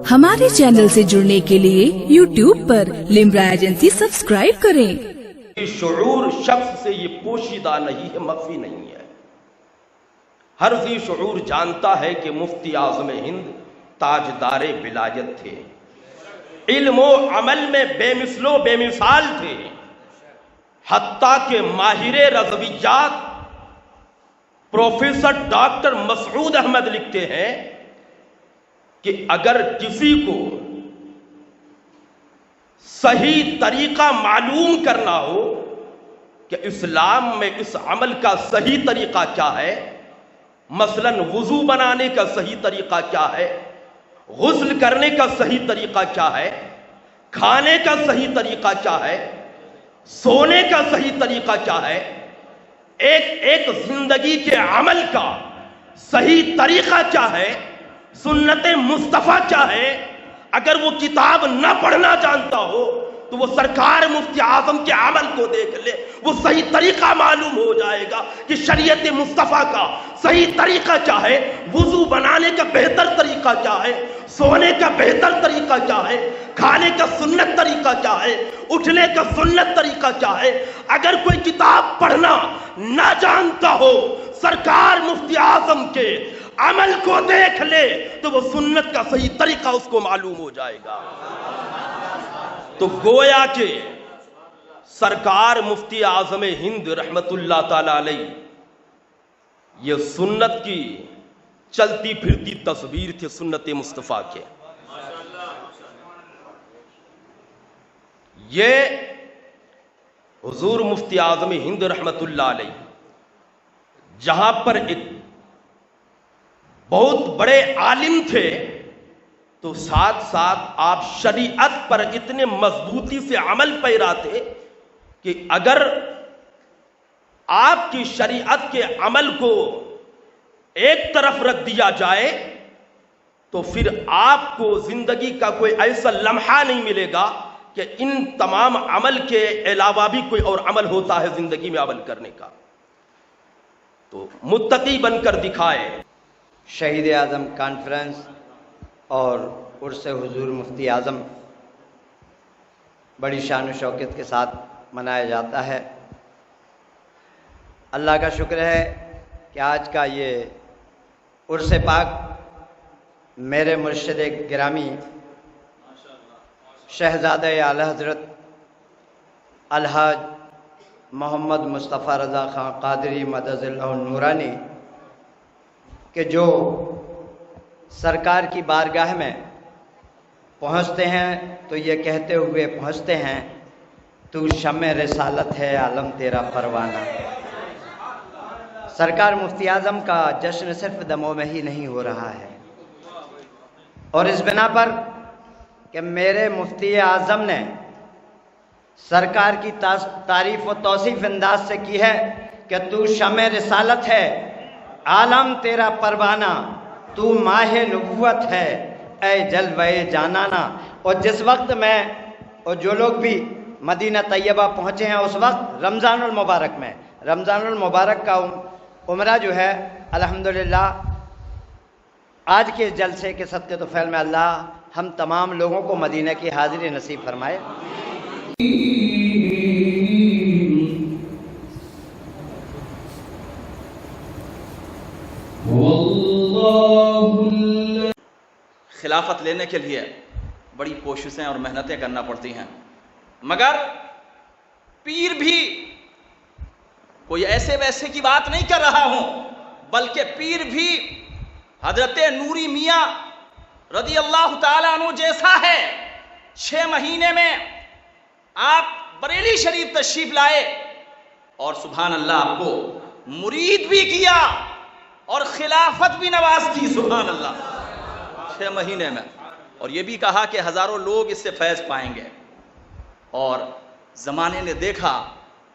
हमारे चैनल से जुड़ने के लिए YouTube पर लिम्रा एजेंसी सब्सक्राइब करें। शऊर शख्स से ये पोशीदा नहीं है, मख्फी नहीं है। हर ज़ी शऊर जानता है कि मुफ्ती आज़म हिंद ताजदारे विलायत थे, इल्म व अमल में बेमिसलो बेमिसाल थे। हत्ता के माहिर रज़वियात प्रोफेसर डॉक्टर मसऊद अहमद लिखते हैं कि अगर किसी को सही तरीका मालूम करना हो कि इस्लाम में इस अमल का सही तरीका क्या है, मसलन वुजू बनाने का सही तरीका क्या है, गुस्ल करने का सही तरीका क्या है, खाने का सही तरीका क्या है, सोने का सही तरीका क्या है, एक एक जिंदगी के अमल का सही तरीका क्या है, सुन्नत मुस्तफा क्या है, अगर वो किताब ना पढ़ना जानता हो तो वो सरकार मुफ्ती आजम के अमल को देख ले, वो सही तरीका मालूम हो जाएगा कि शरीयत मुस्तफा का सही तरीका क्या है, वुजू बनाने का बेहतर तरीका क्या है, सोने का बेहतर तरीका क्या है, खाने का सुन्नत तरीका क्या है, उठने का सुन्नत तरीका क्या है। अगर कोई किताब पढ़ना ना जानता हो, सरकार मुफ्ती आजम के अमल को देख ले तो वो सुन्नत का सही तरीका उसको मालूम हो जाएगा। तो गोया के सरकार मुफ्ती आज़म हिंद रहमतुल्लाह ताला अलैह ये सुन्नत की चलती फिरती तस्वीर थे, सुन्नत मुस्तफ़ा के। ये हुजूर मुफ्ती आज़म हिंद रहमतुल्लाह अलैह जहां पर एक बहुत बड़े आलिम थे, तो साथ साथ आप शरीयत पर इतने मजबूती से अमल पैरा थे कि अगर आपकी शरीयत के अमल को एक तरफ रख दिया जाए तो फिर आपको जिंदगी का कोई ऐसा लम्हा नहीं मिलेगा कि इन तमाम अमल के अलावा भी कोई और अमल होता है जिंदगी में अमल करने का। तो मुत्तकी बनकर दिखाए। शहीद आज़म कॉन्फ्रेंस और उर्स हुजूर मुफ्ती आज़म बड़ी शान व शौकत के साथ मनाया जाता है। अल्लाह का शुक्र है कि आज का ये उर्स पाक मेरे मुर्शिद गिरामी शहज़ादे आला हज़रत अलहाज मोहम्मद मुस्तफ़ा रज़ा खां क़ादरी मदज़िल्लाहु नूरानी के जो सरकार की बारगाह में पहुँचते हैं तो ये कहते हुए पहुँचते हैं, तू शम्मे रिसालत है आलम तेरा परवाना। सरकार मुफ्ती आज़म का जश्न सिर्फ दमों में ही नहीं हो रहा है, और इस बिना पर कि मेरे मुफ्ती आज़म ने सरकार की तारीफ व तौसीफ अंदाज से की है कि तू शम्मे रिसालत है आलम तेरा परवाना, तू माहे नबुव्वत है ऐ जलवे जानाना। और जिस वक्त मैं और जो लोग भी मदीना तैयबा पहुँचे हैं उस वक्त रमज़ानुल मुबारक में, रमज़ानुल मुबारक का उम्रा जो है अल्हम्दुलिल्लाह आज के जलसे के सदक़े तो फैल में अल्लाह हम तमाम लोगों को मदीना की हाज़िरी नसीब फरमाए। खिलाफत लेने के लिए बड़ी कोशिशें और मेहनतें करना पड़ती हैं, मगर पीर भी कोई ऐसे वैसे की बात नहीं कर रहा हूं, बल्कि पीर भी हजरत नूरी मियाँ रज़ी अल्लाह ताला अन्हु जैसा है। 6 महीने में आप बरेली शरीफ तशरीफ लाए और सुभान अल्लाह आपको मुरीद भी किया और खिलाफत भी नवाज की, सुभान अल्लाह 6 महीने में। और ये भी कहा कि हज़ारों लोग इससे फैज़ पाएंगे। और ज़माने ने देखा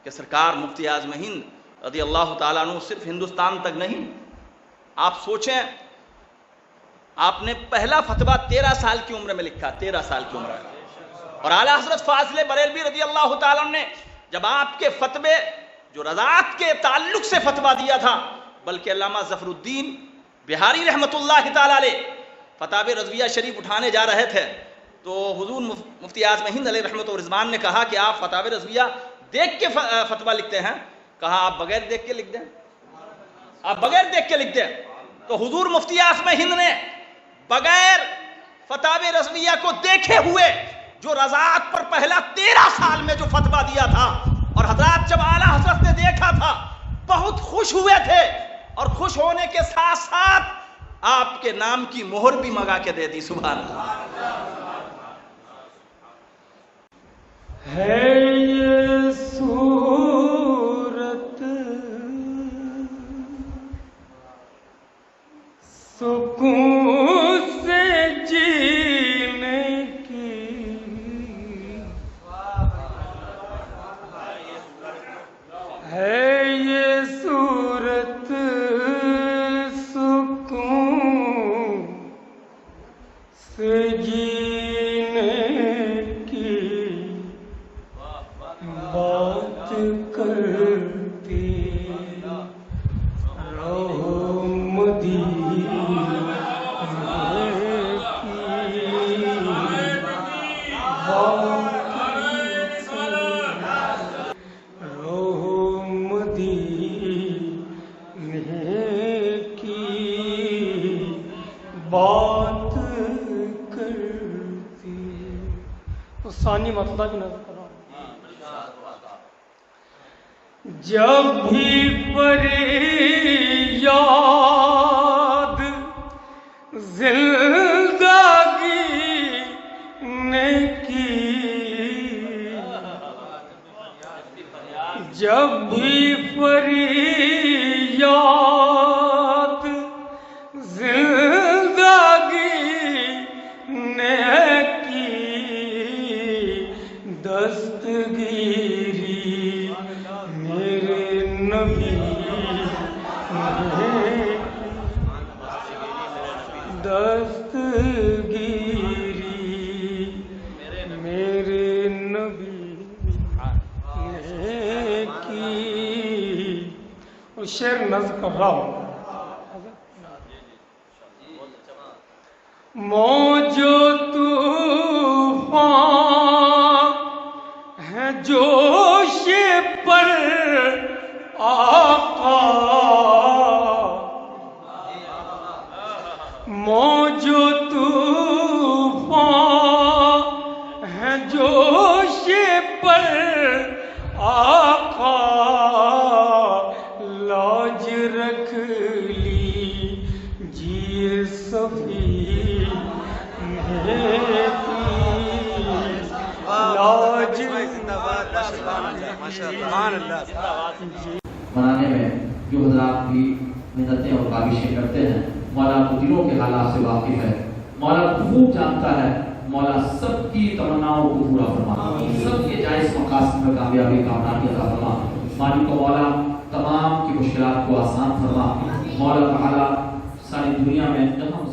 कि सरकार मुफ्ती आज़म हिंद रज़ी अल्लाह ताला अन्हु सिर्फ हिंदुस्तान तक नहीं, आप सोचें आपने पहला फतवा 13 साल की उम्र में लिखा, 13 साल की उम्र में। और आला हज़रत फाज़िल बरेलवी रज़ी अल्लाह ताला अन्हु ने जब आपके फतवे जो रज़ात के ताल्लुक से फतवा दिया था, बल्कि अल्लामा ज़फ़रुद्दीन बिहारी रहमतुल्लाह ताला अलैह فتاوی رضویہ شریف اٹھانے جا رہے تھے تو حضور مفتی اعظم ہند علیہ رحمۃ و رضوان نے کہا کہ آپ فتاوی رضویہ دیکھ کے فتویٰ لکھتے ہیں؟ کہا آپ بغیر دیکھ کے لکھ دیں، آپ بغیر دیکھ کے لکھ دیں۔ تو حضور مفتی اعظم ہند نے بغیر فتاوی رضویہ کو دیکھے ہوئے جو رضاعت پر پہلا 13 سال میں جو فتویٰ دیا تھا، اور حضرات جب اعلیٰ حضرت نے دیکھا تھا بہت خوش ہوئے تھے، اور خوش ہونے کے ساتھ ساتھ آپ کے نام کی مہر بھی منگا کے دے دی۔ سبحان اللہ۔ ہے یہ صورت سکون سے جینے کی، ہے یہ صورت سکون سے جینے کی، بات کرتی رہو مدینے کی، رہو مدینے کی، بات کرتی۔ تو ثانی مطلب بھی نظر کرو۔ جب بھی فریاد زندگی نے کی، جب بھی فریاد زندگی نے کی، دستگیری میرے نبی نے، دستگیری میرے نبی نے کی۔ اور شعر نظم کر رہا ہوں۔ موج و طوفان ہے جوش پر آقا، موج و طوفان ہے جوش پر آقا، لاج رکھ لی جی صفی بنانے میں جو حضرات بھی محنتیں اور کاوشیں کرتے ہیں، مولا کو دلوں کے حالات سے واقف ہے، مولا خوب جانتا ہے۔ مولا سب کی تمناؤں کو پورا فرما، سب کے جائز مقاصد میں کامیابی کامیابی عطا فرما۔ مالک و مولا تمام کی مشکلات کو آسان فرما۔ مولا تعالیٰ ساری دنیا میں جب ہم